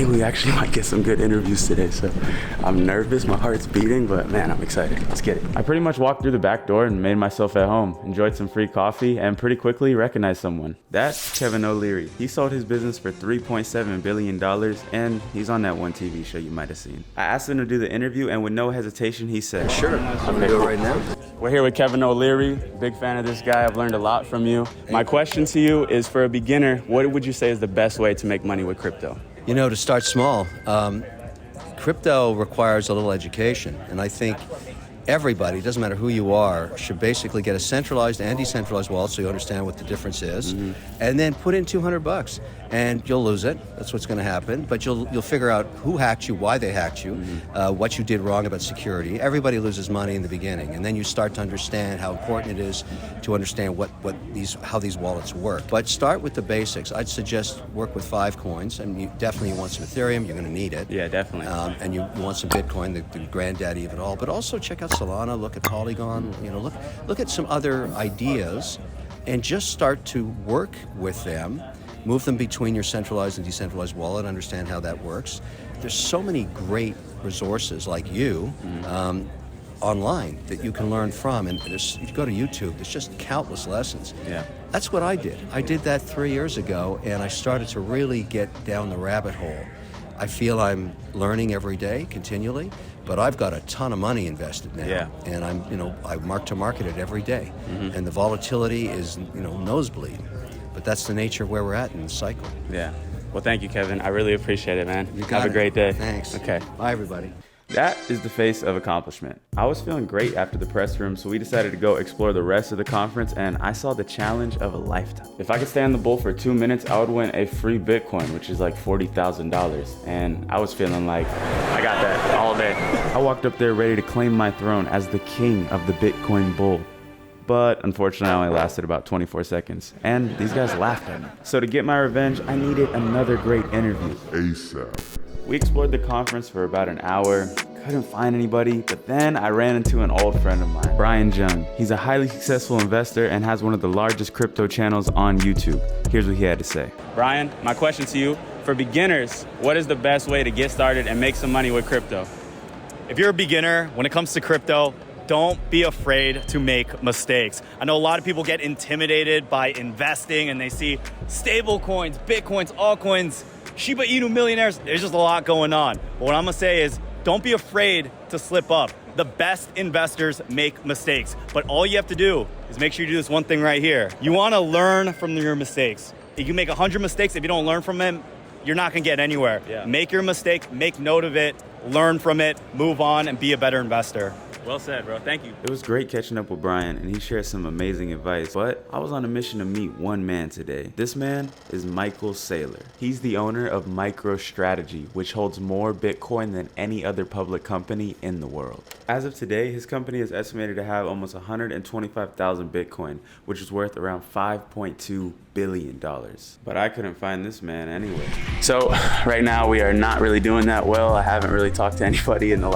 We actually might get some good interviews today, so I'm nervous, my heart's beating, but man, I'm excited. Let's get it. I pretty much walked through the back door and made myself at home, enjoyed some free coffee, and pretty quickly recognized someone. That's Kevin O'Leary. He sold his business for $3.7 billion, and he's on that one TV show you might have seen. I asked him to do the interview, and with no hesitation, he said, "Sure, I'm gonna do it right now." We're here with Kevin O'Leary. Big fan of this guy. I've learned a lot from you. My question to you is, for a beginner, what would you say is the best way to make money with crypto? You know, to start small, crypto requires a little education, and I think everybody, doesn't matter who you are, should basically get a centralized and decentralized wallet so you understand what the difference is, and then put in $200, and you'll lose it. That's what's going to happen. But you'll figure out who hacked you, why they hacked you, what you did wrong about security. Everybody loses money in the beginning, and then you start to understand how important it is to understand how these wallets work. But start with the basics. I'd suggest work with Filecoin, and you definitely want some Ethereum. You're going to need it. Yeah, definitely. And you want some Bitcoin, the granddaddy of it all. But also check out Solana. Look at Polygon. You know, look at some other ideas, and just start to work with them. Move them between your centralized and decentralized wallet, understand how that works. There's so many great resources like you online that you can learn from, and you go to YouTube, there's just countless lessons. Yeah. That's what I did. I did that 3 years ago, and I started to really get down the rabbit hole. I feel I'm learning every day, continually, but I've got a ton of money invested now. Yeah. And I mark to market it every day. And the volatility is, nosebleed. But that's the nature of where we're at in the cycle. Yeah. Well, thank you, Kevin. I really appreciate it, man. You got Have it. a great day. Thanks. Okay. Bye, everybody. That is the face of accomplishment. I was feeling great after the press room, so we decided to go explore the rest of the conference, and I saw the challenge of a lifetime. If I could stay on the bull for 2 minutes, I would win a free Bitcoin, which is like $40,000. And I was feeling like I got that all day. I walked up there ready to claim my throne as the king of the Bitcoin bull. But unfortunately, I only lasted about 24 seconds, and these guys laughed at me. So to get my revenge, I needed another great interview. ASAP. We explored the conference for about an hour, couldn't find anybody, but then I ran into an old friend of mine, Brian Jung. He's a highly successful investor and has one of the largest crypto channels on YouTube. Here's what he had to say. Brian, my question to you, for beginners, what is the best way to get started and make some money with crypto? If you're a beginner, when it comes to crypto, don't be afraid to make mistakes. I know a lot of people get intimidated by investing and they see stable coins, Bitcoins, altcoins, Shiba Inu millionaires. There's just a lot going on. But what I'm gonna say is, don't be afraid to slip up. The best investors make mistakes, but all you have to do is make sure you do this one thing right here. You wanna learn from your mistakes. You can make 100 mistakes. If you don't learn from them, you're not gonna get anywhere. Yeah. Make your mistake, make note of it, learn from it, move on, and be a better investor. Well said, bro. Thank you. It was great catching up with Brian, and he shared some amazing advice. But I was on a mission to meet one man today. This man is Michael Saylor. He's the owner of MicroStrategy, which holds more Bitcoin than any other public company in the world. As of today, his company is estimated to have almost 125,000 Bitcoin, which is worth around $5.2 billion. But I couldn't find this man anywhere. So right now we are not really doing that well. I haven't really talked to anybody in the